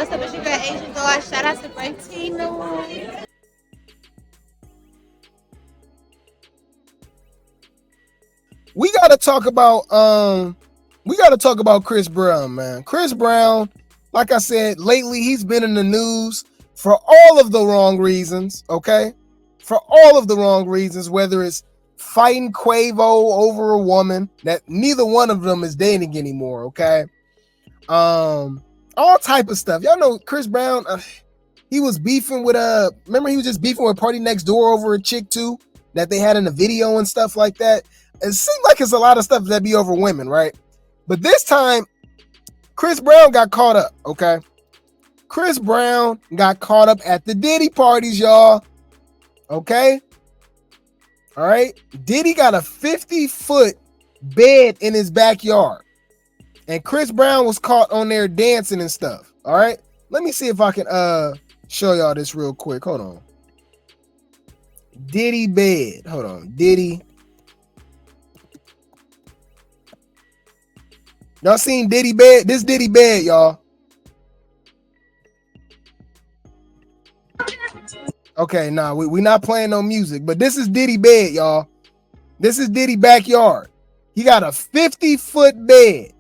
What's up? It's your girl Asian Girl. Shout out to Bertino. We gotta talk about Chris Brown, man. Chris Brown, like I said, lately he's been in the news for all of the wrong reasons, okay? For all of the wrong reasons, whether it's fighting Quavo over a woman that neither one of them is dating anymore, okay? All type of stuff. Y'all know Chris Brown, he was beefing with remember he was just beefing with Party Next Door over a chick too that they had in the video and stuff like that. It seems like it's a lot of stuff that be over women, right? But this time, Chris Brown got caught up, okay? Chris Brown got caught up at the Diddy parties, y'all. Okay? All right? Diddy got a 50-foot bed in his backyard. And Chris Brown was caught on there dancing and stuff. All right? Let me see if I can show y'all this real quick. Hold on. Diddy bed. Hold on. Diddy. Y'all seen Diddy bed? This Diddy bed, y'all. Okay, nah, we not playing no music, but this is Diddy bed, y'all. This is Diddy backyard. He got a 50-foot bed.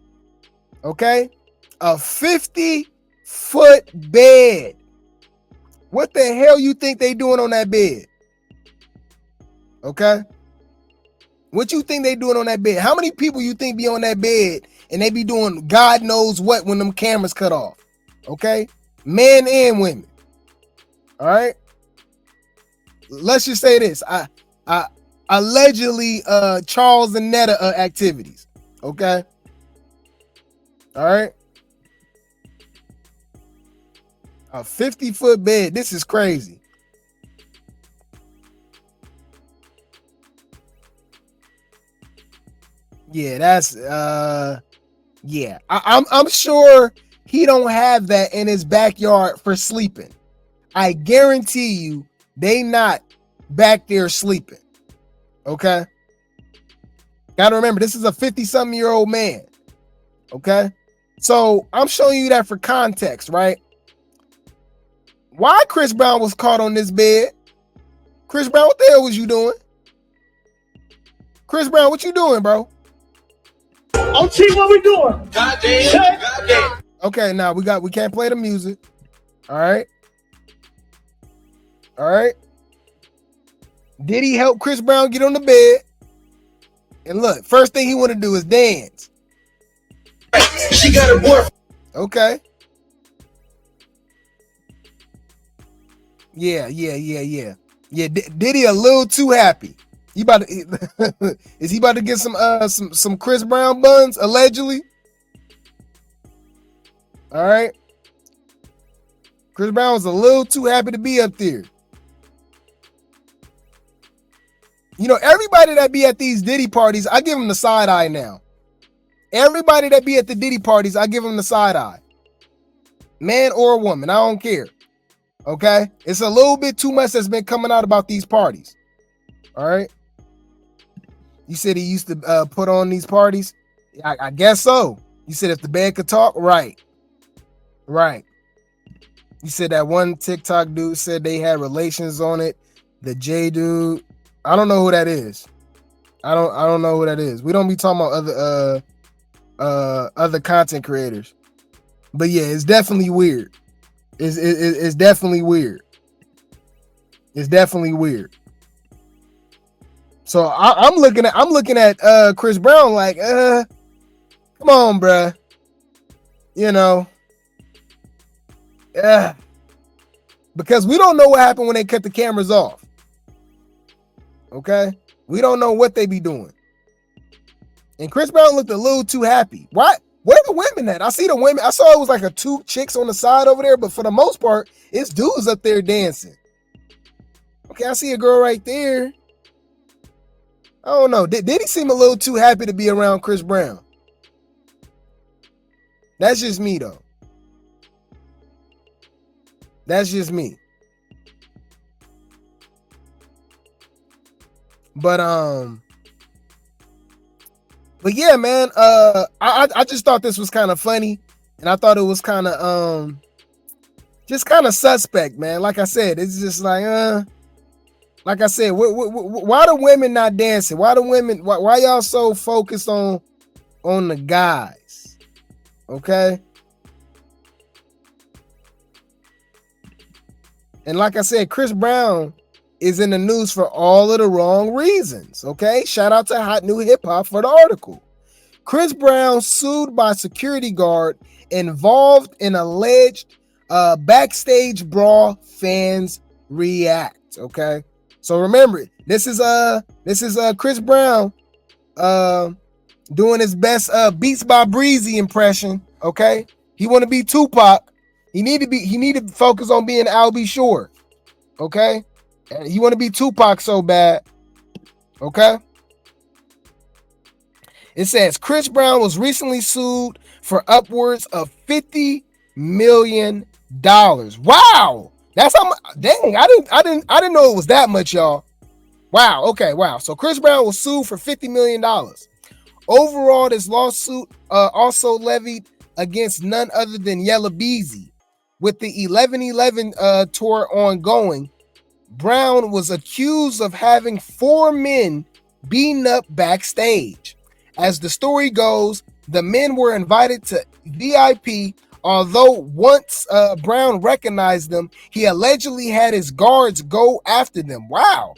Okay? A 50-foot bed. What the hell you think they doing on that bed? Okay? What you think they doing on that bed? How many people you think be on that bed and they be doing God knows what when them cameras cut off? Okay? Men and women. All right? Let's just say this. I allegedly Charles and Netta activities. Okay? All right? A 50-foot bed. This is crazy. Yeah, that's yeah. I'm sure he don't have that in his backyard for sleeping. I guarantee you they not back there sleeping. Okay? Gotta remember, this is a 50-something-year-old man. Okay? So I'm showing you that for context, right? Why Chris Brown was caught on this bed? Chris Brown, what the hell was you doing? Chris Brown, what you doing, bro? Oh, T, what we doing? Goddamn. Okay, now we can't play the music. All right. All right. Did he help Chris Brown get on the bed? And look, first thing he want to do is dance. She got her boyfriend. Okay. Yeah. Diddy a little too happy. He about to is he about to get some Chris Brown buns allegedly? All right. Chris Brown was a little too happy to be up there. You know, everybody that be at these Diddy parties, I give them the side eye now. Everybody that be at the Diddy parties, I give them the side eye. Man or woman, I don't care. Okay? It's a little bit too much that's been coming out about these parties. All right? You said he used to put on these parties? I guess so. You said if the bed could talk? Right. Right. You said that one TikTok dude said they had relations on it. The J dude. I don't know who that is. I don't know who that is. We don't be talking about other content creators. But yeah, it's definitely weird. It's definitely weird. It's definitely weird. So I'm looking at Chris Brown like, come on, bruh. You know. Because we don't know what happened when they cut the cameras off. Okay? We don't know what they be doing. And Chris Brown looked a little too happy. Why? Where the women at? I see the women. I saw it was like a 2 chicks on the side over there, but for the most part, it's dudes up there dancing. Okay, I see a girl right there. I don't know. Did he seem a little too happy to be around Chris Brown? That's just me, though. That's just me. But yeah, man. I just thought this was kind of funny, and I thought it was kind of just kind of suspect, man. Like I said, it's just like I said, why the women not dancing? Why the women? Why y'all so focused on the guys? Okay. And like I said, Chris Brown is in the news for all of the wrong reasons. Okay. Shout out to Hot New Hip Hop for the article. Chris Brown sued by security guard involved in alleged backstage brawl. Fans react. Okay. So remember, this is Chris Brown doing his best Beats by Breezy impression. Okay. He want to be Tupac. He need to focus on being Al B. Shore. Okay? And he want to be Tupac so bad. Okay? It says Chris Brown was recently sued for upwards of $50 million. Wow! That's how much. Dang, I didn't know it was that much, y'all. Wow, okay, wow. So Chris Brown was sued for $50 million. Overall, this lawsuit also levied against none other than Yella Beezy. With the 11/11 tour ongoing, Brown was accused of having 4 men beaten up backstage. As the story goes, the men were invited to VIP, although once Brown recognized them, he allegedly had his guards go after them. Wow.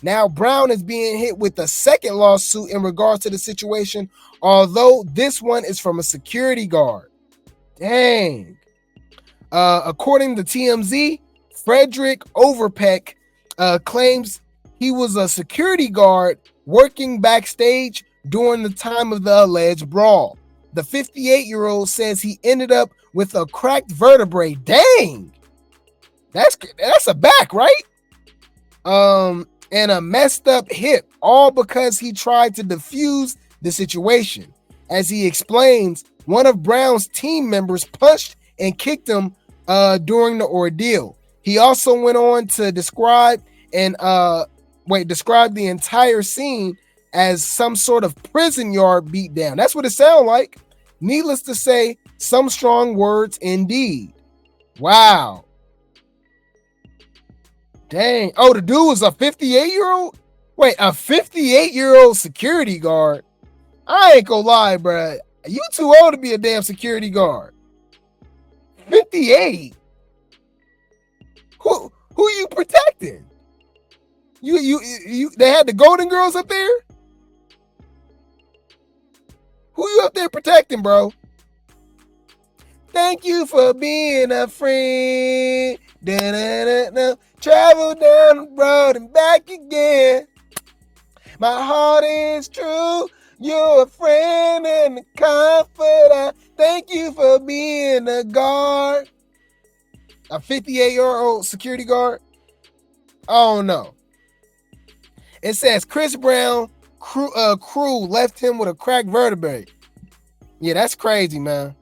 Now Brown is being hit with a second lawsuit in regards to the situation, although this one is from a security guard. Dang. According to TMZ, Frederick Overpeck claims he was a security guard working backstage during the time of the alleged brawl. The 58-year-old says he ended up with a cracked vertebrae. Dang, that's a back, right? And a messed up hip, all because he tried to defuse the situation. As he explains, one of Brown's team members punched and kicked him during the ordeal. He also went on to describe the entire scene as some sort of prison yard beatdown. That's what it sounds like. Needless to say, some strong words indeed. Wow. Dang. Oh, the dude was a 58-year-old? Wait, a 58-year-old security guard? I ain't gonna lie, bruh. You too old to be a damn security guard. 58. Who you protecting? You they had the Golden Girls up there? Who you up there protecting, bro? Thank you for being a friend. Da-da-da-da. Travel down the road and back again. My heart is true. You're a friend and a confidant. Thank you for being a guard. A 58-year-old security guard? Oh no. It says Chris Brown crew left him with a cracked vertebrae. Yeah, that's crazy, man.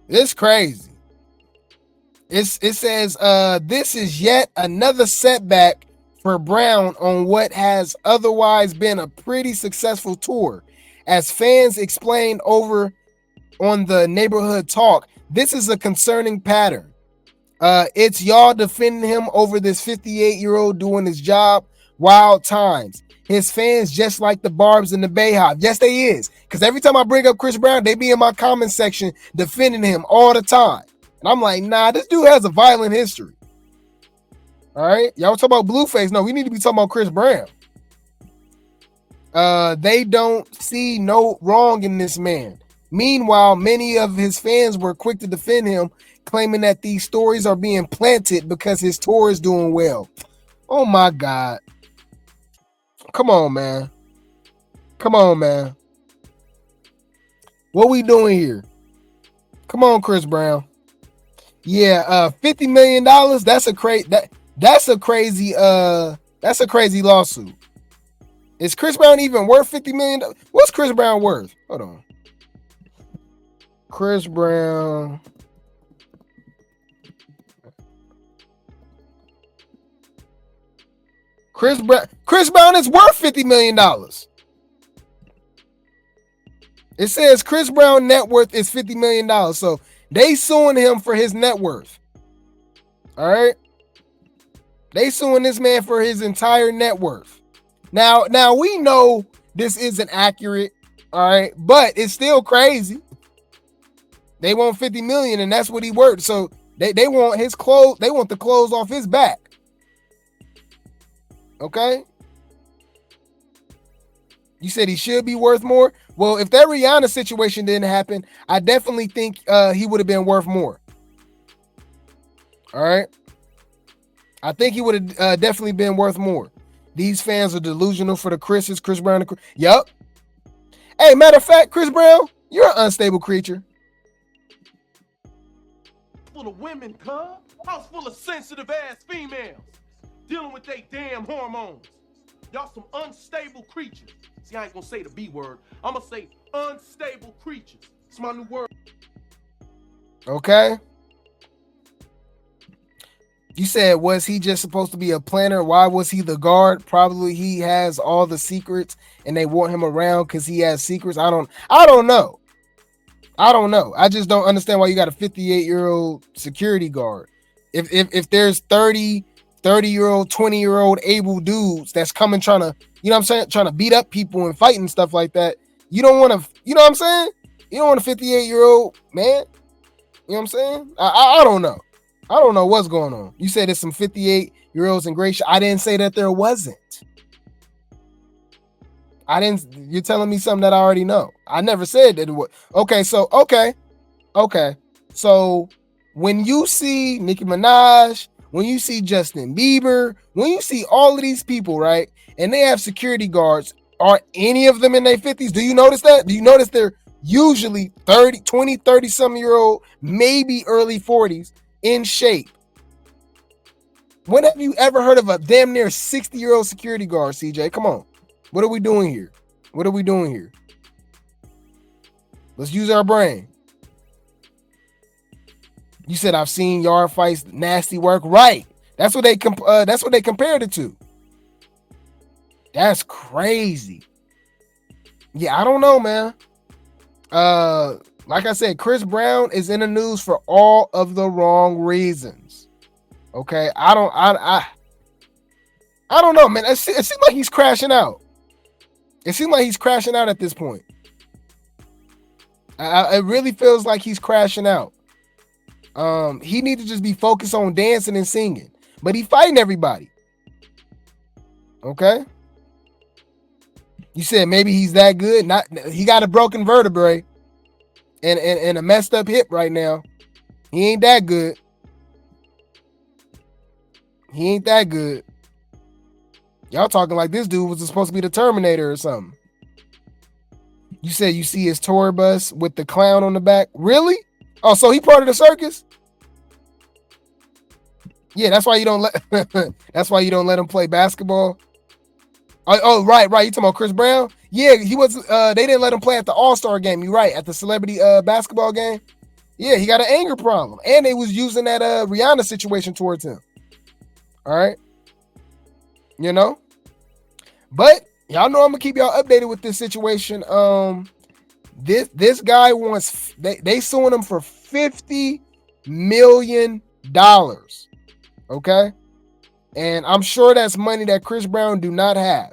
It's crazy. It says this is yet another setback for Brown on what has otherwise been a pretty successful tour. As fans explained over on the Neighborhood Talk, this is a concerning pattern. It's y'all defending him over this 58-year-old doing his job. Wild times. His fans just like the Barbs and the Bayhive. Yes, they is. Because every time I bring up Chris Brown, they be in my comment section defending him all the time. And I'm like, nah, this dude has a violent history. All right. Y'all talk about Blueface. No, we need to be talking about Chris Brown. They don't see no wrong in this man. Meanwhile, many of his fans were quick to defend him, claiming that these stories are being planted because his tour is doing well. Oh my God. Come on, man. Come on, man. What we doing here? Come on, Chris Brown. Yeah, $50 million. That's a crazy lawsuit. Is Chris Brown even worth $50 million? What's Chris Brown worth? Hold on. Chris Brown. Chris Brown is worth $50 million. It says Chris Brown net worth is $50 million. So They suing him for his net worth. All right. They suing this man for his entire net worth. Now we know this isn't accurate. All right. But it's still crazy. They want 50 million and that's what he worth. So they want his clothes. They want the clothes off his back. Okay. You said he should be worth more. Well, if that Rihanna situation didn't happen, I definitely think he would have been worth more. All right. I think he would have definitely been worth more. These fans are delusional for the Chris Brown. Yup. Hey, matter of fact, Chris Brown, you're an unstable creature. Full of women, cuz. House full of sensitive ass females dealing with they damn hormones. Y'all some unstable creatures. See, I ain't gonna say the B word. I'm gonna say unstable creatures. It's my new word. Okay. You said, was he just supposed to be a planner? Why was he the guard? Probably he has all the secrets and they want him around because he has secrets. I don't know. I just don't understand why you got a 58-year-old security guard. If there's 30-year-old, 20-year-old able dudes that's coming trying to, you know what I'm saying, trying to beat up people and fight and stuff like that, you don't want to, you know what I'm saying? You don't want a 58-year-old man. You know what I'm saying? I don't know. I don't know what's going on. You said there's some 58-year-olds in Grape. I didn't say that there wasn't. You're telling me something that I already know. I never said that it was. Okay. So when you see Nicki Minaj, when you see Justin Bieber, when you see all of these people, right, and they have security guards, are any of them in their 50s? Do you notice that? Do you notice they're usually 30-some-year-old, maybe early 40s in shape? When have you ever heard of a damn near 60-year-old security guard, CJ? Come on. What are we doing here? Let's use our brain. You said I've seen yard fights, nasty work. Right. That's what they compared it to. That's crazy. Yeah, I don't know, man. Like I said, Chris Brown is in the news for all of the wrong reasons. Okay, I don't know, man. It seems like he's crashing out. It seems like he's crashing out at this point. It really feels like he's crashing out. He need to just be focused on dancing and singing, but he fighting everybody. Okay. You said maybe he's that good. He got a broken vertebrae and a messed up hip right now. He ain't that good. Y'all talking like this dude was supposed to be the Terminator or something. You said you see his tour bus with the clown on the back. Really? Oh, so he part of the circus? Yeah, that's why you don't let him play basketball. Oh, right. You talking about Chris Brown? Yeah, he was. They didn't let him play at the All-Star game. You're right, at the celebrity basketball game. Yeah, he got an anger problem, and they was using that Rihanna situation towards him. All right, you know. But y'all know I'm gonna keep y'all updated with this situation. This guy wants they suing him for $50 million. Okay. And I'm sure that's money that Chris Brown do not have.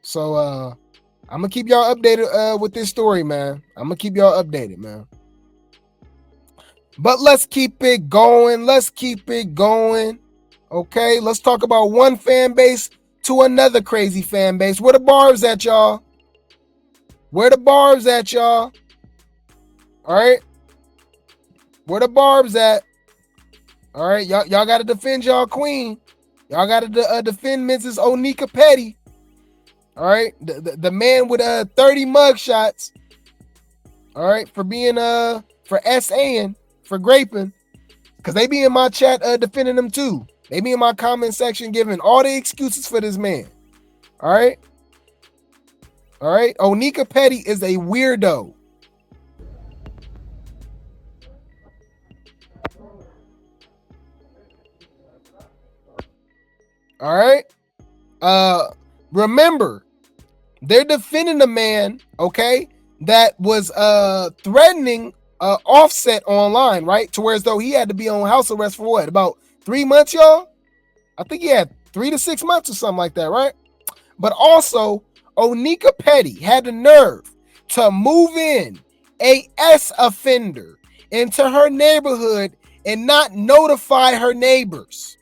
So I'm gonna keep y'all updated with this story, man. I'm gonna keep y'all updated, man. But let's keep it going. Okay, let's talk about one fan base to another crazy fan base. Where the barbs at, y'all? All right. Where the barbs at? All right, y'all got to defend y'all queen. Y'all got to defend Mrs. Nicki Petty. All right, the man with 30 mugshots. All right, for being for SAing, for graping, because they be in my chat defending them too. They be in my comment section giving all the excuses for this man. All right. Nicki Petty is a weirdo. All right. Remember, they're defending a man, okay, that was threatening Offset online, right? To where as though he had to be on house arrest for what? About 3 months, y'all? I think he had 3 to 6 months or something like that, right? But also, Nicki Petty had the nerve to move in a S offender into her neighborhood and not notify her neighbors.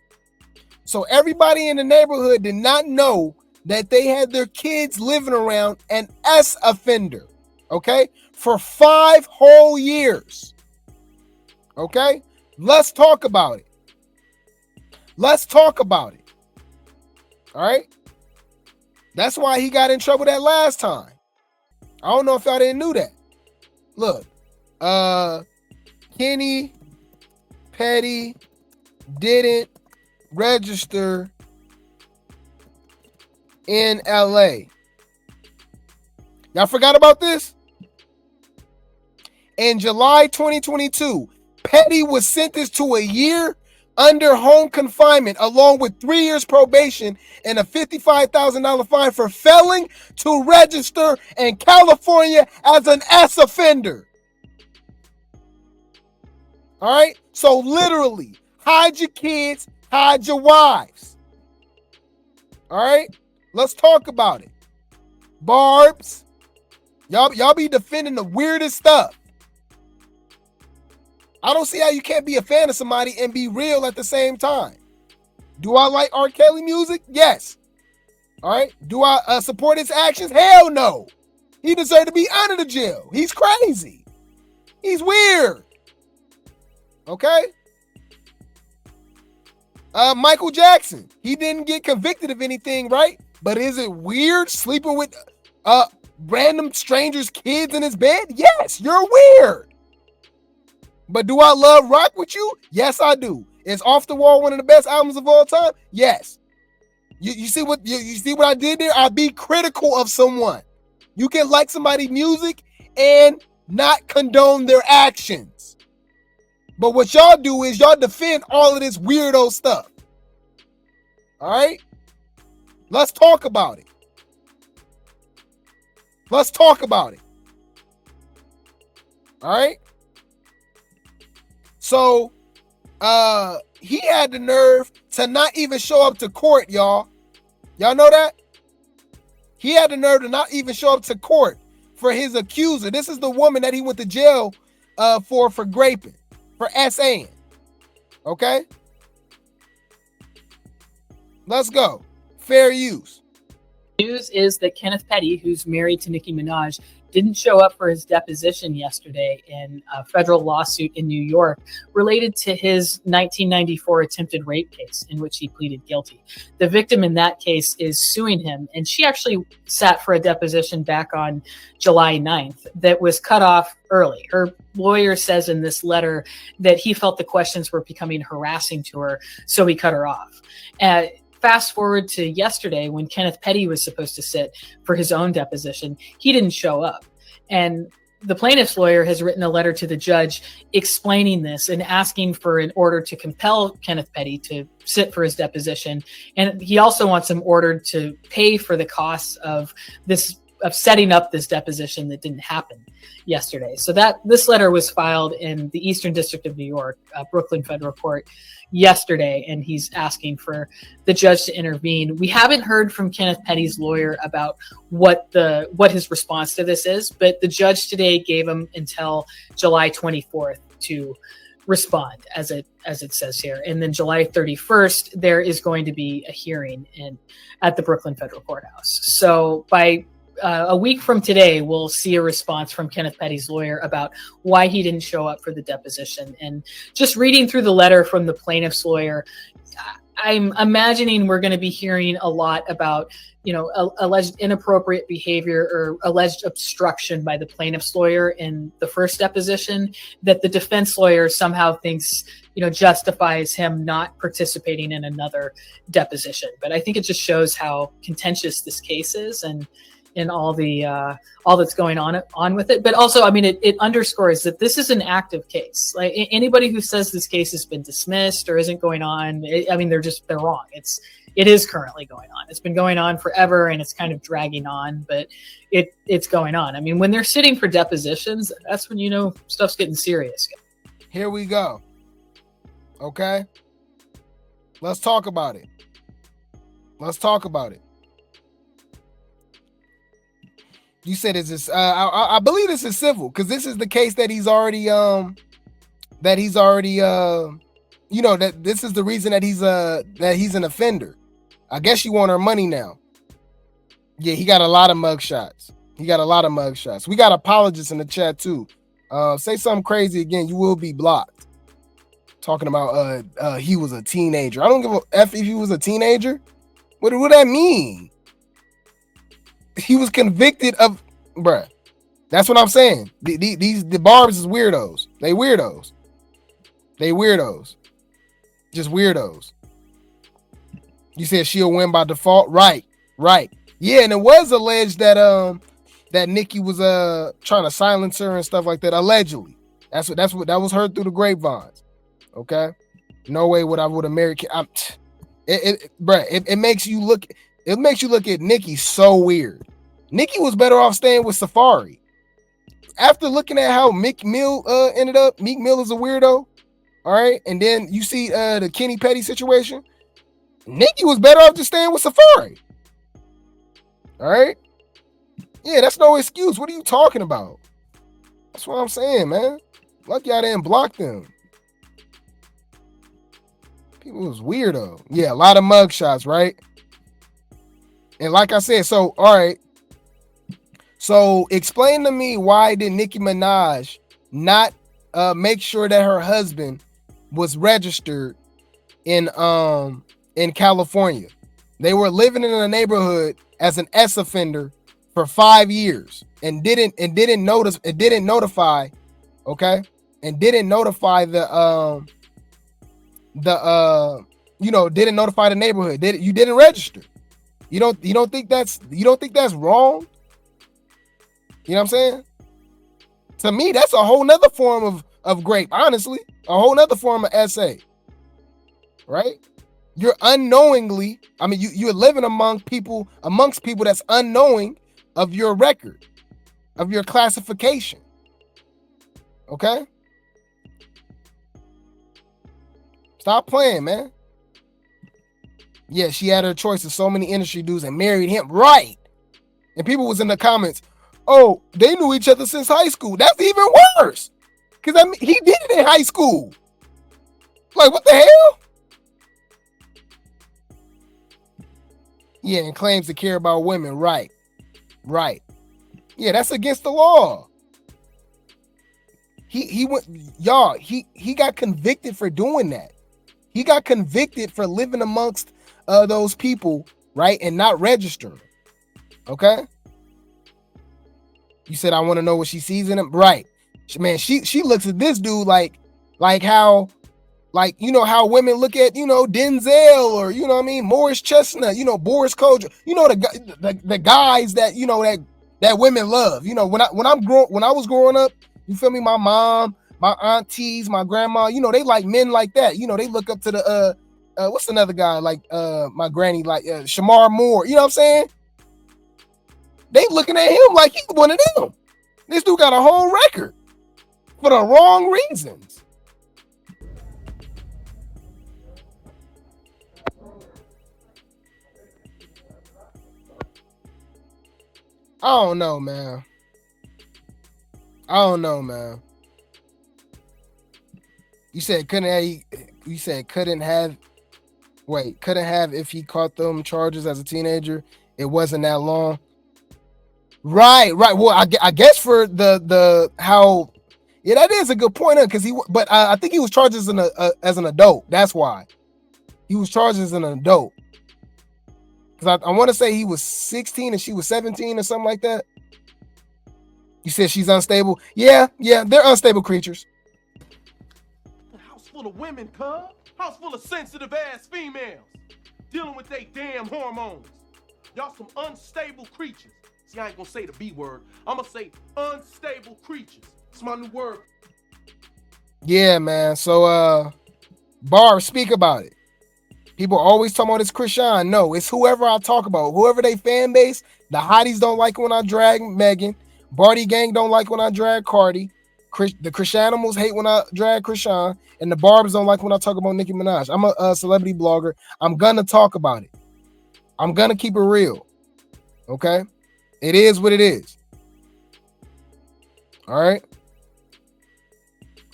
So everybody in the neighborhood did not know that they had their kids living around an S offender, okay? For 5 whole years, okay? Let's talk about it. Let's talk about it, all right? That's why he got in trouble that last time. I don't know if y'all didn't know that. Look, Kenny Petty didn't register in LA. Y'all forgot about this? In July 2022, Petty was sentenced to a year under home confinement along with 3 years probation and a $55,000 fine for failing to register in California as an S offender. All right? So literally, hide your kids, hide your wives. All right? Let's talk about it. Barbs, y'all be defending the weirdest stuff. I don't see how you can't be a fan of somebody and be real at the same time. Do I like R. Kelly music? Yes. All right. Do I support his actions? Hell no. He deserved to be under the jail. He's crazy. He's weird. Okay. Michael Jackson. He didn't get convicted of anything, right? But is it weird sleeping with random strangers' kids in his bed? Yes, you're weird. But do I love Rock With You? Yes, I do. Is Off the Wall one of the best albums of all time? Yes. You see what I did there? I be critical of someone. You can like somebody's music and not condone their actions. But what y'all do is y'all defend all of this weirdo stuff. All right? Let's talk about it. Let's talk about it. All right? So, he had the nerve to not even show up to court, y'all. Y'all know that? He had the nerve to not even show up to court for his accuser. This is the woman that he went to jail for graping, for SAing. Okay? Let's go. Fair use. News is that Kenneth Petty, who's married to Nicki Minaj, didn't show up for his deposition yesterday in a federal lawsuit in New York related to his 1994 attempted rape case in which he pleaded guilty. The victim in that case is suing him, and she actually sat for a deposition back on July 9th that was cut off early. Her lawyer says in this letter that he felt the questions were becoming harassing to her, so he cut her off. Fast forward to yesterday when Kenneth Petty was supposed to sit for his own deposition. He didn't show up. And the plaintiff's lawyer has written a letter to the judge explaining this and asking for an order to compel Kenneth Petty to sit for his deposition. And he also wants him ordered to pay for the costs of setting up this deposition that didn't happen yesterday. So this letter was filed in the Eastern District of New York, Brooklyn Federal Court, yesterday, and he's asking for the judge to intervene. We haven't heard from Kenneth Petty's lawyer about what his response to this is, but the judge today gave him until July 24th to respond, as it says here. And then July 31st, there is going to be a hearing at the Brooklyn Federal Courthouse. So by a week from today, we'll see a response from Kenneth Petty's lawyer about why he didn't show up for the deposition. And just reading through the letter from the plaintiff's lawyer, I'm imagining we're going to be hearing a lot about, alleged inappropriate behavior or alleged obstruction by the plaintiff's lawyer in the first deposition that the defense lawyer somehow thinks, justifies him not participating in another deposition. But I think it just shows how contentious this case is. And in all that's going on with it. But also, I mean, it underscores that this is an active case. Like anybody who says this case has been dismissed or isn't going on, I mean, they're wrong. It is currently going on. It's been going on forever, and it's kind of dragging on, but it's going on. I mean, when they're sitting for depositions, that's when you know stuff's getting serious. Here we go. Okay, let's talk about it. You said is this? I believe this is civil because this is the case that he's already that this is the reason that he's an offender. I guess you want her money now. Yeah, he got a lot of mugshots. We got apologists in the chat too. Say something crazy again, you will be blocked. Talking about he was a teenager. I don't give a F if he was a teenager. What would that mean? He was convicted of, bruh. That's what I'm saying. The barbs is weirdos. They weirdos. Just weirdos. You said she'll win by default, right? Yeah, and it was alleged that that Nicki was trying to silence her and stuff like that. Allegedly, that was heard through the grapevines. Okay, no way would have married. It makes you look. It makes you look at Nicki so weird. Nicki was better off staying with Safari. After looking at how Meek Mill ended up, Meek Mill is a weirdo. All right, and then you see the Kenneth Petty situation. Nicki was better off just staying with Safari. All right. Yeah, that's no excuse. What are you talking about? That's what I'm saying, man. Lucky I didn't block them. People was weirdo. Yeah, a lot of mugshots, right? And like I said, so all right. So explain to me, why did Nicki Minaj not make sure that her husband was registered in California? They were living in a neighborhood as an S offender for 5 years and didn't notify the didn't notify the neighborhood. You didn't register. You don't think that's wrong? You know what I'm saying? To me, that's a whole nother form of Grape, honestly. A whole nother form of SA. Right? You're unknowingly, I mean, you're living amongst people that's unknowing of your record, of your classification. Okay? Stop playing, man. Yeah, she had her choice of so many industry dudes and married him. Right. And people was in the comments, oh, they knew each other since high school. That's even worse. Because I mean, he did it in high school. Like, what the hell? Yeah, and claims to care about women. Right. Yeah, that's against the law. He went, y'all, he got convicted for doing that. He got convicted for living amongst those people, right, and not registering. Okay? You said, I want to know what she sees in him. Right. Man, she looks at this dude like how, like, you know, how women look at, you know, Denzel or, you know what I mean, Morris Chestnut, you know, Boris Kodjoe, you know, the guys that, you know, that women love. You know, when I was growing up, you feel me, my mom, my aunties, my grandma, you know, they like men like that. You know, they look up to the what's another guy like my granny, like Shamar Moore, you know what I'm saying? They looking at him like he's one of them. This dude got a whole record for the wrong reasons. I don't know, man. You said couldn't have if he caught them charges as a teenager. It wasn't that long. Right. Well, I guess for the how, yeah, that is a good point, because but I think he was charged as an adult. That's why he was charged as an adult. Because I want to say he was 16 and she was 17 or something like that. You said she's unstable. Yeah, they're unstable creatures. House full of women, cuz. House full of sensitive ass females dealing with they damn hormones. Y'all some unstable creatures. See, I ain't gonna say the B word. I'm gonna say unstable creatures. It's my new word. Yeah, man. So, Barb, speak about it. People always talk about this Krishan. No, it's whoever I talk about. Whoever they fan base. The hotties don't like when I drag Megan. Barty gang don't like when I drag Cardi. The Krishanimals hate when I drag Krishan. And the Barbs don't like when I talk about Nicki Minaj. I'm a celebrity blogger. I'm gonna talk about it. I'm gonna keep it real. Okay? It is what it is. All right?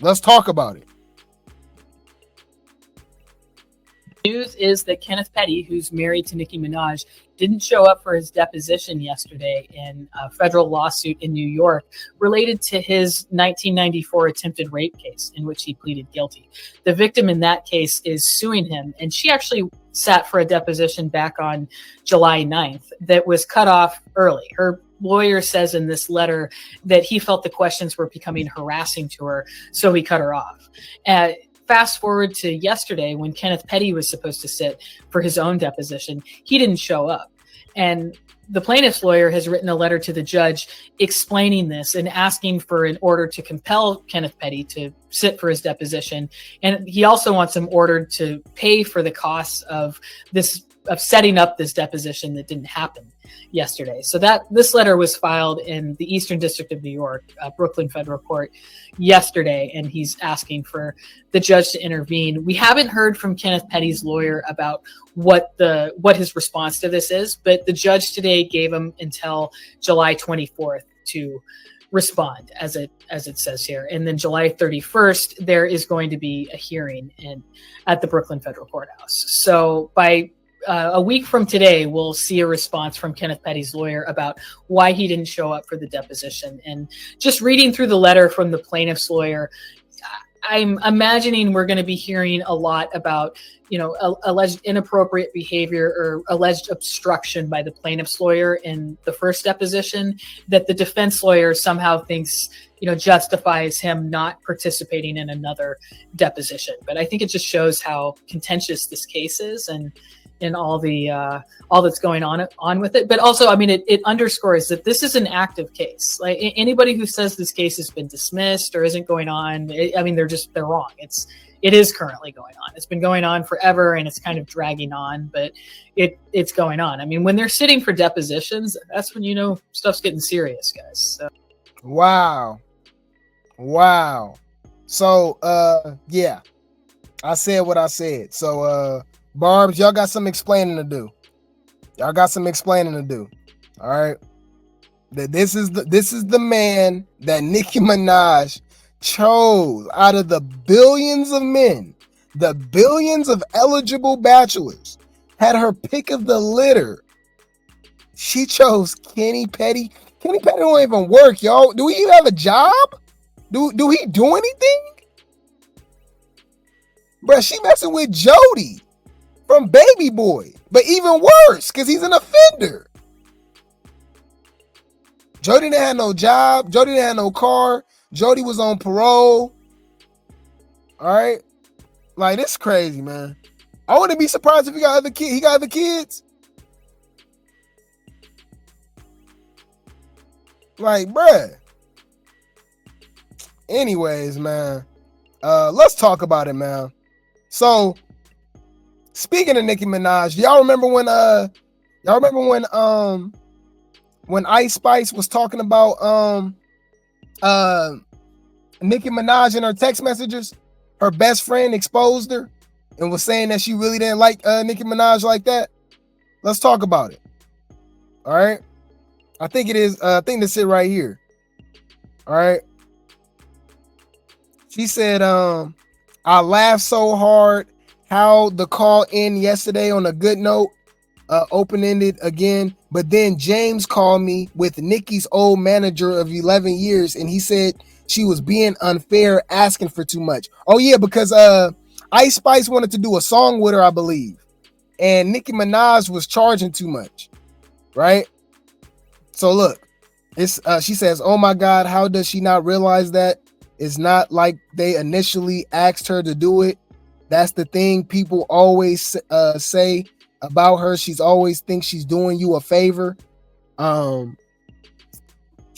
Let's talk about it. News is that Kenneth Petty, who's married to Nicki Minaj, didn't show up for his deposition yesterday in a federal lawsuit in New York related to his 1994 attempted rape case in which he pleaded guilty. The victim in that case is suing him, and she actually sat for a deposition back on July 9th that was cut off early. Her lawyer says in this letter that he felt the questions were becoming harassing to her, so he cut her off. Fast forward to yesterday when Kenneth Petty was supposed to sit for his own deposition. He didn't show up. And the plaintiff's lawyer has written a letter to the judge explaining this and asking for an order to compel Kenneth Petty to sit for his deposition. And he also wants him ordered to pay for the costs of setting up this deposition that didn't happen yesterday. So this letter was filed in the Eastern District of New York, Brooklyn Federal Court yesterday, and he's asking for the judge to intervene. We haven't heard from Kenneth Petty's lawyer about what his response to this is, but the judge today gave him until July 24th to respond, as it says here. And then July 31st, there is going to be a hearing at the Brooklyn Federal Courthouse. So by a week from today, we'll see a response from Kenneth Petty's lawyer about why he didn't show up for the deposition. And just reading through the letter from the plaintiff's lawyer, I'm imagining we're going to be hearing a lot about, alleged inappropriate behavior or alleged obstruction by the plaintiff's lawyer in the first deposition that the defense lawyer somehow thinks, justifies him not participating in another deposition. But I think it just shows how contentious this case is and all that's going on with it. But also, it underscores that this is an active case. Like anybody who says this case has been dismissed or isn't going on, they're wrong. It is currently going on. It's been going on forever, and it's kind of dragging on, but it's going on. When they're sitting for depositions, that's when stuff's getting serious, guys. So. Wow. So yeah, I said what I said. So Barbs, y'all got some explaining to do. All right. This is the man that Nicki Minaj chose out of the billions of men, the billions of eligible bachelors, had her pick of the litter. She chose Kenny Petty. Kenny Petty don't even work, y'all. Do he even have a job? Do he do anything? Bruh, she messing with Jody from Baby Boy, but even worse, because he's an offender. Jody didn't have no job. Jody didn't have no car. Jody was on parole. All right. Like, this crazy, man. I wouldn't be surprised if he got other kids. He got other kids. Like, bruh. Anyways, man. Let's talk about it, man. So, speaking of Nicki Minaj, y'all remember when Ice Spice was talking about Nicki Minaj in her text messages? Her best friend exposed her and was saying that she really didn't like Nicki Minaj like that. Let's talk about it. All right. I think it is. I think this it right here. All right. She said, I laughed so hard how the call ended yesterday on a good note, open-ended again. But then James called me with Nicki's old manager of 11 years, and he said she was being unfair, asking for too much. Oh, yeah, because Ice Spice wanted to do a song with her, I believe. And Nicki Minaj was charging too much, right? So look, she says, oh my God, how does she not realize that? It's not like they initially asked her to do it. That's the thing people always say about her. She's always thinks she's doing you a favor.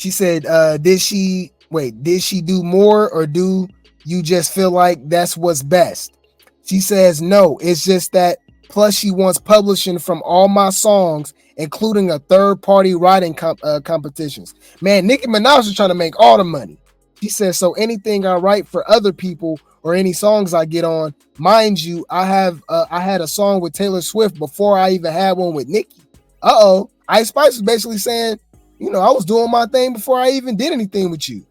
She said, did she do more, or do you just feel like that's what's best? She says, no, it's just that. Plus, she wants publishing from all my songs, including a third-party writing competitions. Man, Nicki Minaj is trying to make all the money. She says, so anything I write for other people or any songs I get on, mind you, I had a song with Taylor Swift before I even had one with Nicki. Ice Spice was basically saying, you know, I was doing my thing before I even did anything with you.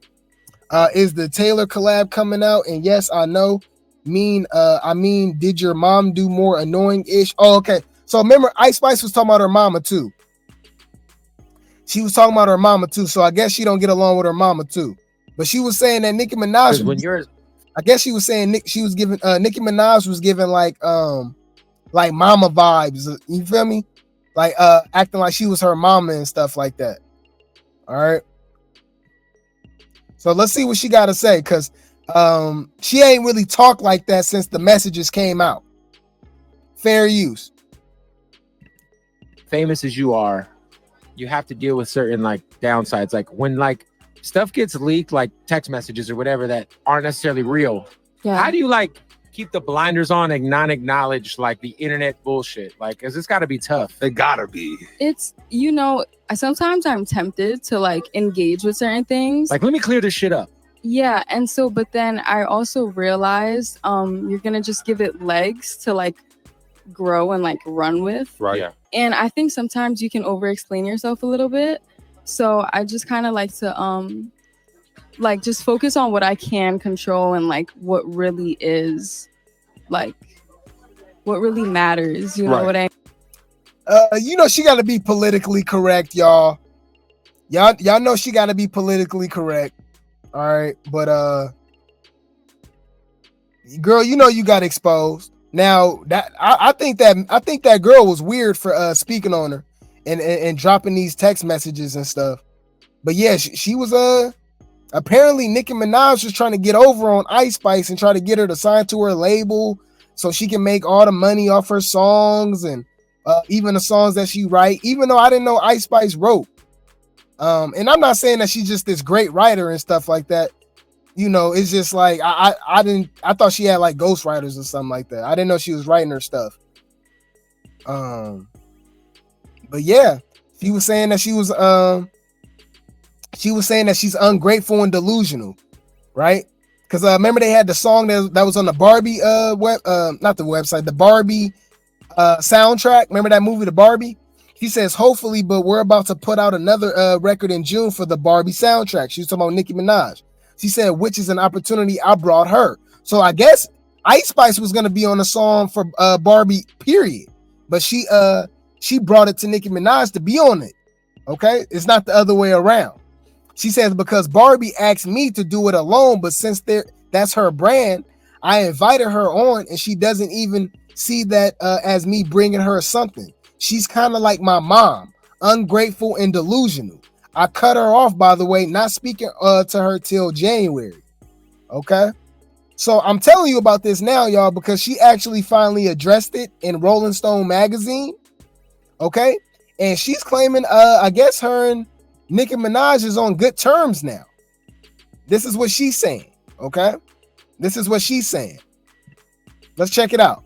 Is the Taylor collab coming out? And yes, I know. I mean, did your mom do more annoying-ish? Oh, okay. So remember, Ice Spice was talking about her mama too. She was talking about her mama too. So I guess she don't get along with her mama too. But she was saying that Nicki Minaj. I guess she was saying Nicki Minaj was giving like mama vibes. You feel me? Like acting like she was her mama and stuff like that. All right. So let's see what she got to say, because she ain't really talked like that since the messages came out. Fair use. Famous as you are, you have to deal with certain like downsides. Like when like stuff gets leaked, like text messages or whatever that aren't necessarily real. Yeah. How do you like keep the blinders on and not acknowledge like the internet bullshit? Like, cause it's gotta be tough. It gotta be. It's, you know, sometimes I'm tempted to like engage with certain things. Like, let me clear this shit up. Yeah, and so, but then I also realized you're gonna just give it legs to like grow and like run with. Right. Yeah. And I think sometimes you can over-explain yourself a little bit. So I just kind of like to like just focus on what I can control and like what really is like what really matters. You know what I mean? You know, she got to be politically correct, y'all. Y'all know she got to be politically correct. All right, but girl, you know you got exposed. Now that I think that girl was weird for speaking on her and dropping these text messages and stuff. But yeah, she was apparently Nicki Minaj was trying to get over on Ice Spice and try to get her to sign to her label so she can make all the money off her songs and even the songs that she write. Even though I didn't know Ice Spice wrote. And I'm not saying that she's just this great writer and stuff like that. You know, it's just like I thought she had like ghostwriters or something like that. I didn't know she was writing her stuff. But yeah, she was saying that she's ungrateful and delusional, right? Because remember they had the song that was on the Barbie not the website, the Barbie soundtrack. Remember that movie, The Barbie? He says, hopefully, but we're about to put out another record in June for the Barbie soundtrack. She was talking about Nicki Minaj. She said, which is an opportunity I brought her. So I guess Ice Spice was going to be on a song for Barbie, period. But she brought it to Nicki Minaj to be on it. Okay? It's not the other way around. She says, because Barbie asked me to do it alone, but since that's her brand, I invited her on, and she doesn't even see that as me bringing her something. She's kind of like my mom, ungrateful and delusional. I cut her off, by the way, not speaking to her till January. Okay? So I'm telling you about this now, y'all, because she actually finally addressed it in Rolling Stone magazine. Okay? And she's claiming, I guess her and Nicki Minaj is on good terms now. This is what she's saying. Okay? This is what she's saying. Let's check it out.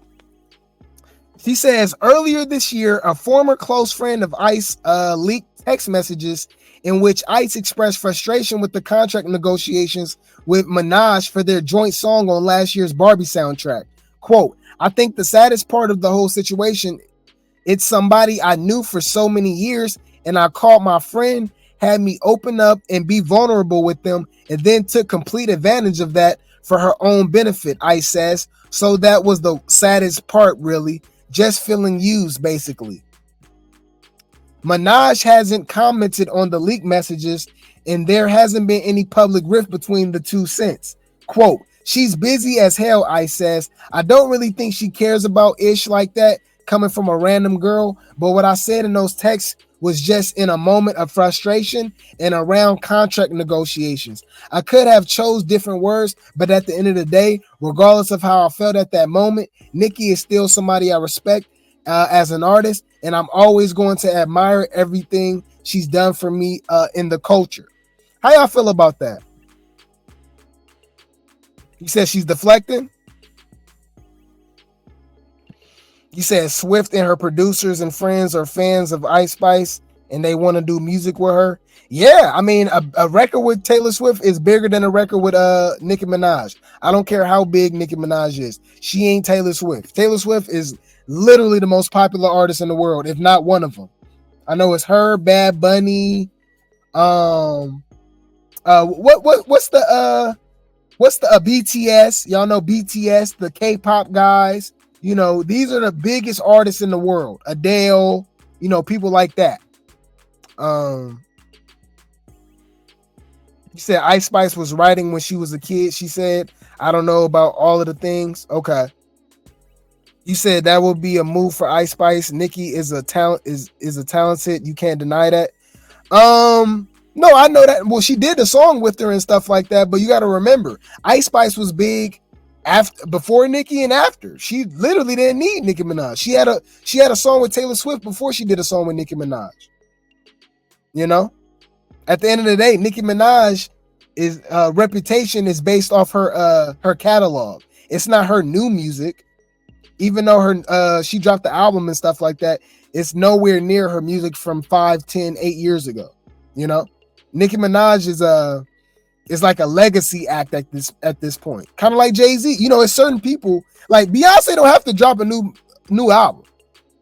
She says, earlier this year, a former close friend of Ice leaked text messages in which Ice expressed frustration with the contract negotiations with Minaj for their joint song on last year's Barbie soundtrack. Quote, I think the saddest part of the whole situation, it's somebody I knew for so many years, and I called my friend, had me open up and be vulnerable with them, and then took complete advantage of that for her own benefit, Ice says. So that was the saddest part, really. Just feeling used, basically. Minaj hasn't commented on the leaked messages, and there hasn't been any public rift between the two since. Quote, she's busy as hell, Ice says. I don't really think she cares about ish like that coming from a random girl, but what I said in those texts was just in a moment of frustration and around contract negotiations. I could have chose different words, but at the end of the day, regardless of how I felt at that moment, Nicki is still somebody I respect as an artist, and I'm always going to admire everything she's done for me in the culture. How y'all feel about that? You said she's deflecting? You said Swift and her producers and friends are fans of Ice Spice and they want to do music with her. Yeah, I mean, a record with Taylor Swift is bigger than a record with Nicki Minaj. I don't care how big Nicki Minaj is. She ain't Taylor Swift. Taylor Swift is literally the most popular artist in the world, if not one of them. I know it's her, Bad Bunny. What's the BTS? Y'all know BTS, the K-pop guys. You know, these are the biggest artists in the world. Adele, you know, people like that. You said Ice Spice was writing when she was a kid. She said, I don't know about all of the things. Okay. You said that would be a move for Ice Spice. Nicki is a talented. You can't deny that. No, I know that. Well, she did the song with her and stuff like that, but you got to remember, Ice Spice was big before Nicki and after. She literally didn't need Nicki Minaj. She had a song with Taylor Swift before she did a song with Nicki Minaj. You know, at the end of the day, Nicki Minaj is reputation is based off her catalog. It's not her new music, even though she dropped the album and stuff like that. It's nowhere near her music from 5, 10, 8 years ago. You know, Nicki Minaj is like a legacy act at this point, kind of like Jay-Z. You know, it's certain people like Beyonce don't have to drop a new album.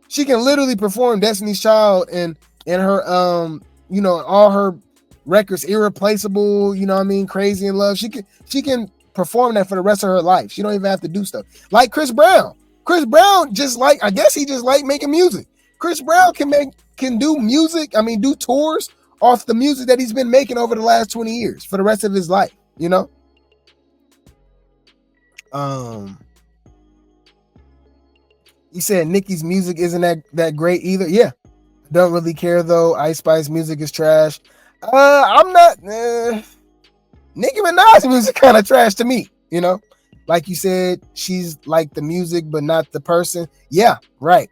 She can literally perform Destiny's Child and her you know, all her records, Irreplaceable, you know what I mean, Crazy in Love. She can perform that for the rest of her life. She don't even have to do stuff. Like Chris Brown. Chris Brown I guess he just like making music. Chris Brown can do music, I mean do tours off the music that he's been making over the last 20 years for the rest of his life, you know? You said Nicki's music isn't that great either. Yeah. Don't really care though. Ice Spice music is trash. I'm not. Nicki Minaj music kind of trash to me. You know, like you said, she's like the music but not the person. Yeah, right.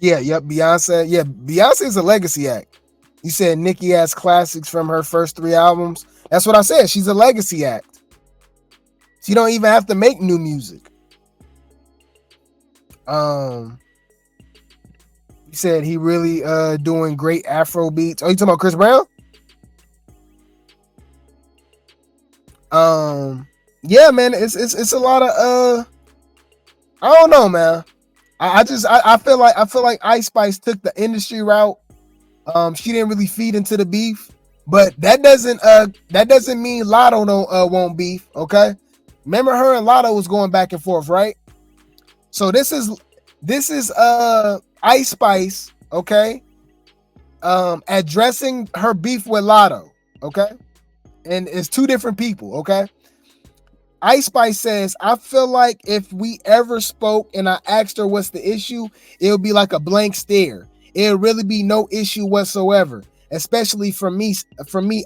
Yeah, yep. Beyonce. Yeah, Beyonce is a legacy act. You said Nicki has classics from her first 3 albums. That's what I said. She's a legacy act. She don't even have to make new music. You said he really doing great Afro beats. Oh, you talking about Chris Brown? Yeah, man, it's a lot of I don't know, man. I feel like Ice Spice took the industry route. She didn't really feed into the beef, but that doesn't mean Latto won't beef. Okay, remember her and Latto was going back and forth, right? So this is Ice Spice, okay, addressing her beef with Latto, okay, and it's 2 different people, okay. Ice Spice says, I feel like if we ever spoke and I asked her what's the issue, it would be like a blank stare. It'll really be no issue whatsoever, especially for me,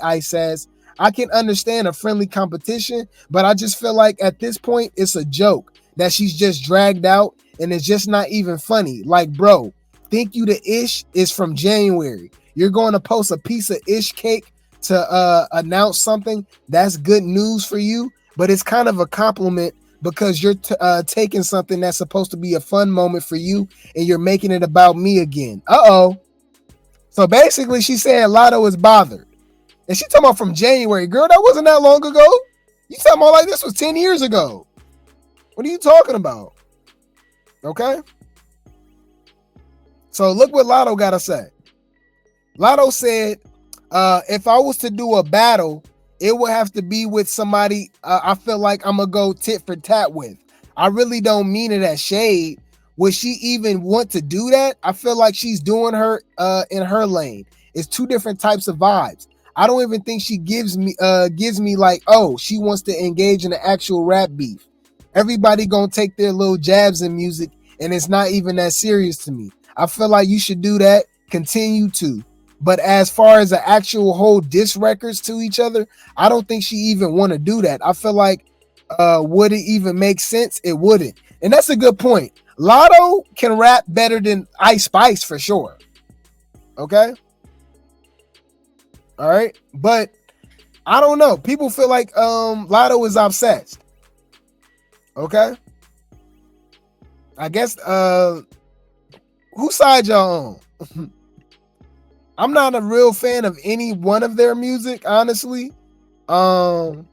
Ice says. I can understand a friendly competition, but I just feel like at this point, it's a joke that she's just dragged out and it's just not even funny. Like, bro, think you the ish is from January. You're going to post a piece of ish cake to announce something that's good news for you, but it's kind of a compliment because you're taking something that's supposed to be a fun moment for you and you're making it about me again. So basically she's saying Latto is bothered. And she talking about from January. Girl, that wasn't that long ago. You talking about like this was 10 years ago. What are you talking about? Okay. So look what Latto got to say. Latto said, if I was to do a battle, it would have to be with somebody I feel like I'm going to go tit for tat with. I really don't mean it as shade. Would she even want to do that? I feel like she's doing her in her lane. It's 2 different types of vibes. I don't even think she gives me like, oh, she wants to engage in an actual rap beef. Everybody gonna take their little jabs in music, and it's not even that serious to me. I feel like you should do that, continue to. But as far as the actual whole diss records to each other, I don't think she even want to do that. I feel like, would it even make sense? It wouldn't. And that's a good point. Latto can rap better than Ice Spice for sure. Okay. All right. But I don't know. People feel like Latto is obsessed. Okay. I guess whose side y'all on? I'm not a real fan of any one of their music, honestly. Y'all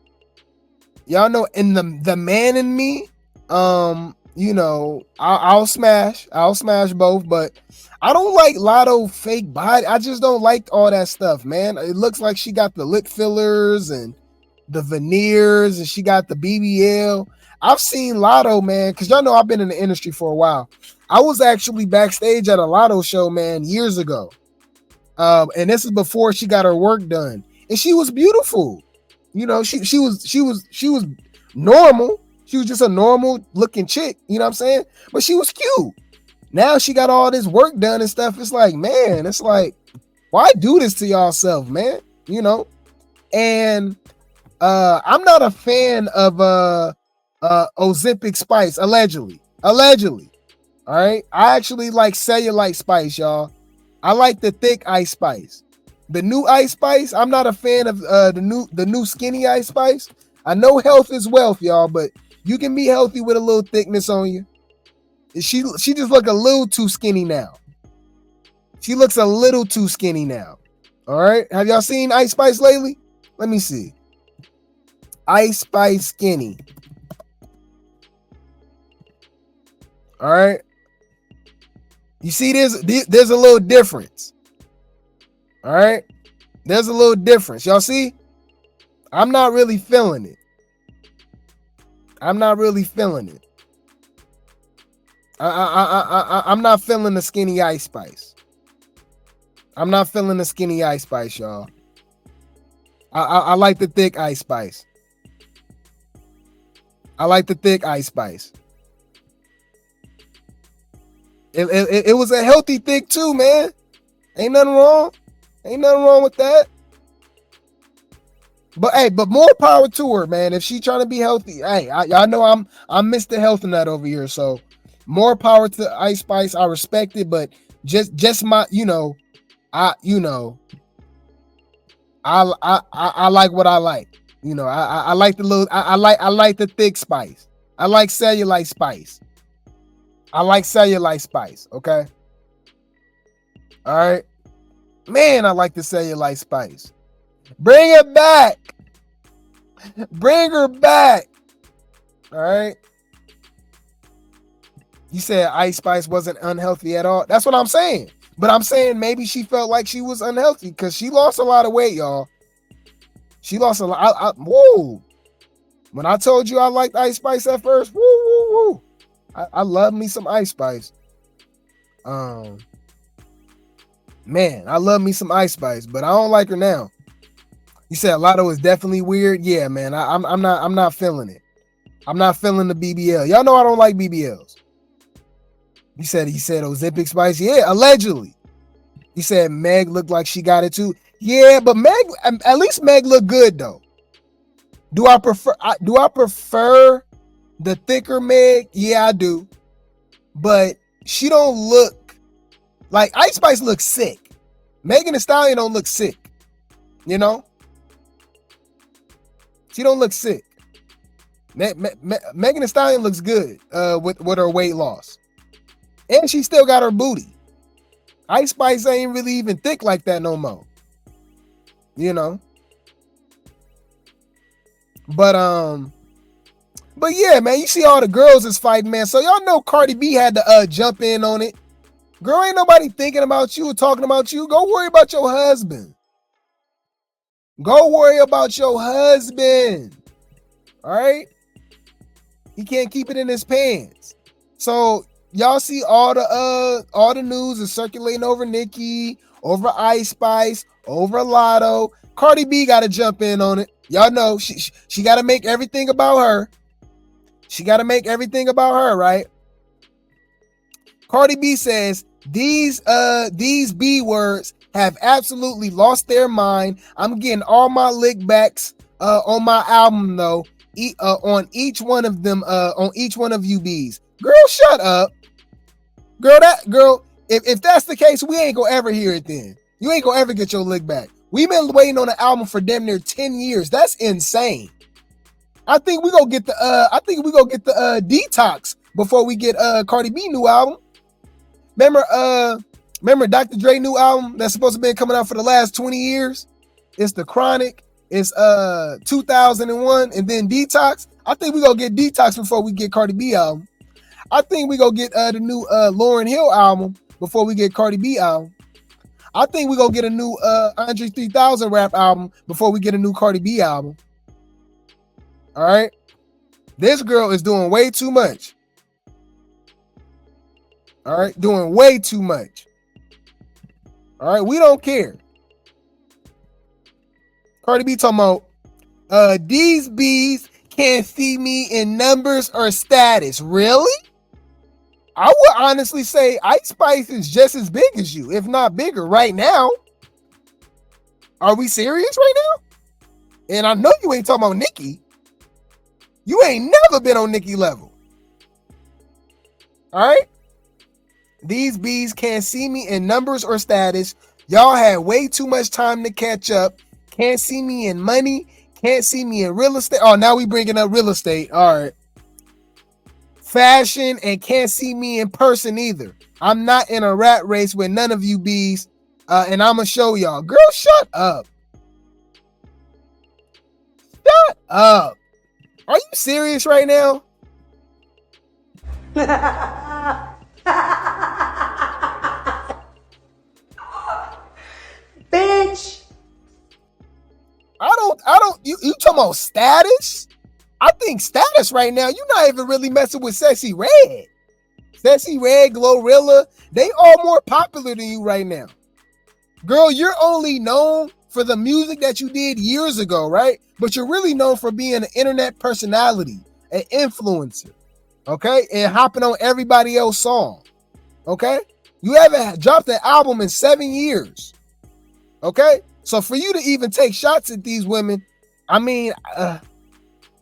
know in the man in me, you know, I'll smash both, but I don't like Latto fake body. I just don't like all that stuff, man. It looks like she got the lip fillers and the veneers, and she got the BBL. I've seen Latto, man, because y'all know I've been in the industry for a while. I was actually backstage at a Latto show, man, years ago. And this is before she got her work done. And she was beautiful. You know, she was normal. She was just a normal looking chick, you know what I'm saying? But she was cute. Now she got all this work done and stuff. It's like, man, it's like, why do this to yourself, man? You know? And I'm not a fan of Ozempic Spice, allegedly. All right. I actually like cellulite Spice, y'all. I like the thick Ice Spice. The new Ice Spice, I'm not a fan of the new skinny Ice Spice. I know health is wealth, y'all, but you can be healthy with a little thickness on you. She just look a little too skinny now. She looks a little too skinny now. All right. Have y'all seen Ice Spice lately? Let me see. Ice Spice skinny. All right. You see, there's a little difference. All right. There's a little difference. Y'all see? I'm not really feeling it. I'm not feeling the skinny Ice Spice. I'm not feeling the skinny Ice Spice, y'all. I like the thick Ice Spice. I like the thick Ice Spice. It was a healthy thick too, man. Ain't nothing wrong. Ain't nothing wrong with that. But hey, but more power to her, man. If she trying to be healthy, hey, y'all know I'm Mr. Health Nut over here. So more power to Ice Spice. I respect it, but just my, I like what I like. I like the little. I like the thick spice. I like cellulite spice. Okay. All right, man. I like the cellulite spice. Bring it back. Bring her back. All right. You said Ice Spice wasn't unhealthy at all. That's what I'm saying. But I'm saying maybe she felt like she was unhealthy because she lost a lot of weight, y'all. She lost a lot. Whoa. When I told you I liked Ice Spice at first, woo. I love me some Ice Spice. Man, I love me some Ice Spice, but I don't like her now. You said Latto is definitely weird. Yeah, man. I'm not feeling it. I'm not feeling the BBL. Y'all know I don't like BBLs. He said Ozempic Spice. Yeah, allegedly. He said Meg looked like she got it too. Yeah, but Meg, at least Meg looked good though. Do I prefer the thicker Meg? Yeah, I do. But she don't look like Ice Spice looks sick. Megan Thee Stallion don't look sick. You know? She don't look sick. Megan Thee Stallion looks good with her weight loss. And she still got her booty. Ice Spice ain't really even thick like that no more. You know? But yeah, man, you see all the girls is fighting, man. So y'all know Cardi B had to jump in on it. Girl, ain't nobody thinking about you or talking about you. Go worry about your husband. Go worry about your husband. All right? He can't keep it in his pants. So y'all see all the news is circulating over Nicki, over Ice Spice, over Latto. Cardi B got to jump in on it. Y'all know she got to make everything about her. She got to make everything about her, right? Cardi B says these B words have absolutely lost their mind. I'm getting all my lick backs on my album though. On each one of them, on each one of you B's. Girl, shut up. Girl, If that's the case, we ain't gonna ever hear it then. You ain't gonna ever get your lick back. We've been waiting on the album for damn near 10 years. That's insane. I think we gonna get the Detox before we get Cardi B new album. Remember Dr. Dre new album that's supposed to be coming out for the last 20 years? It's The Chronic. It's 2001 and then Detox. I think we gonna get Detox before we get Cardi B album. I think we gonna get the new Lauryn Hill album before we get Cardi B album. I think we gonna get a new Andre 3000 rap album before we get a new Cardi B album. All right, this girl is doing way too much. All right, doing way too much. All right, we don't care. Cardi B talking about these bees can't see me in numbers or status. Really? I would honestly say Ice Spice is just as big as you, if not bigger, right now. Are we serious right now? And I know you ain't talking about Nicki. You ain't never been on Nicki level. All right? These bees can't see me in numbers or status. Y'all had way too much time to catch up. Can't see me in money. Can't see me in real estate. Oh, now we bringing up real estate. All right. Fashion and can't see me in person either. I'm not in a rat race with none of you bees. And I'm going to show y'all. Girl, shut up. Shut up. Are you serious right now? Bitch. I don't, you talking about status? I think status right now, you're not even really messing with Sexy Red. Sexy Red, Glorilla, they all more popular than you right now. Girl, you're only known for the music that you did years ago, right? But you're really known for being an internet personality, an influencer, okay? And hopping on everybody else's song, okay? You haven't dropped an album in 7 years, okay? So for you to even take shots at these women, I mean,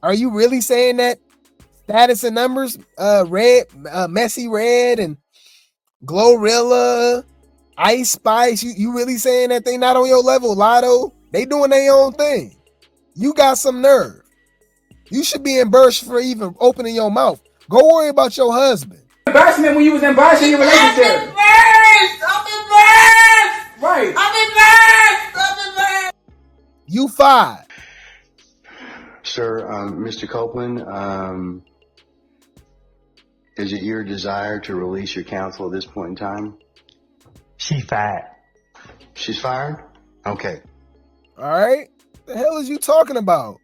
are you really saying that status and numbers, Red, Messy Red and Glorilla, Ice Spice, you really saying that they not on your level, Latto? They doing their own thing. You got some nerve. You should be embarrassed for even opening your mouth. Go worry about your husband. Embarrassment when you was embarrassing your relationship. I'm embarrassed. Right. I'm embarrassed. You fired. Sir, Mr. Copeland, is it your desire to release your counsel at this point in time? She fired. She's fired? Okay. All right. The hell is you talking about?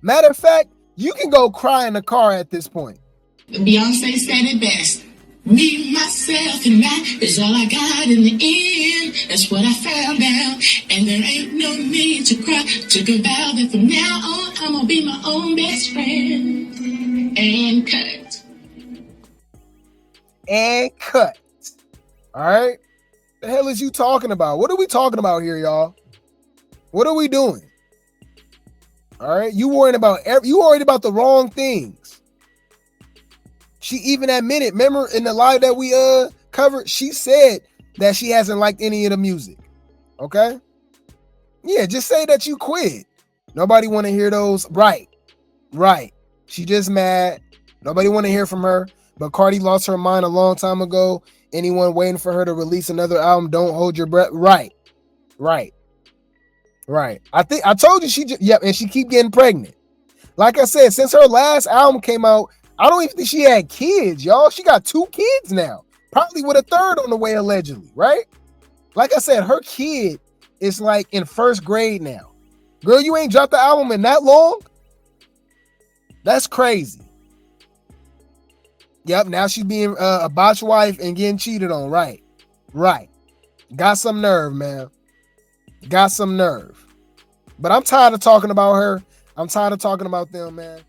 Matter of fact, you can go cry in the car at this point. Beyonce said it best. Me, myself, and I is all I got in the end. That's what I found out. And there ain't no need to cry. Took a vow that from now on, I'm gonna be my own best friend. And cut. And cut. All right. The hell is you talking about? What are we talking about here, y'all? What are we doing? All right. You worried about the wrong things. She even admitted, remember in the live that we covered, she said that she hasn't liked any of the music. Okay? Yeah, just say that you quit. Nobody want to hear those. Right. She just mad. Nobody want to hear from her. But Cardi lost her mind a long time ago. Anyone waiting for her to release another album, don't hold your breath. Right. I told you and she keep getting pregnant. Like I said, since her last album came out, I don't even think she had kids, y'all. She got 2 kids now, probably with a third on the way, allegedly, right? Like I said, her kid is like in 1st grade now. Girl, you ain't dropped the album in that long? That's crazy. Yep, now she's being a botch wife and getting cheated on, right. Got some nerve, man. Got some nerve. But I'm tired of talking about her. I'm tired of talking about them, man.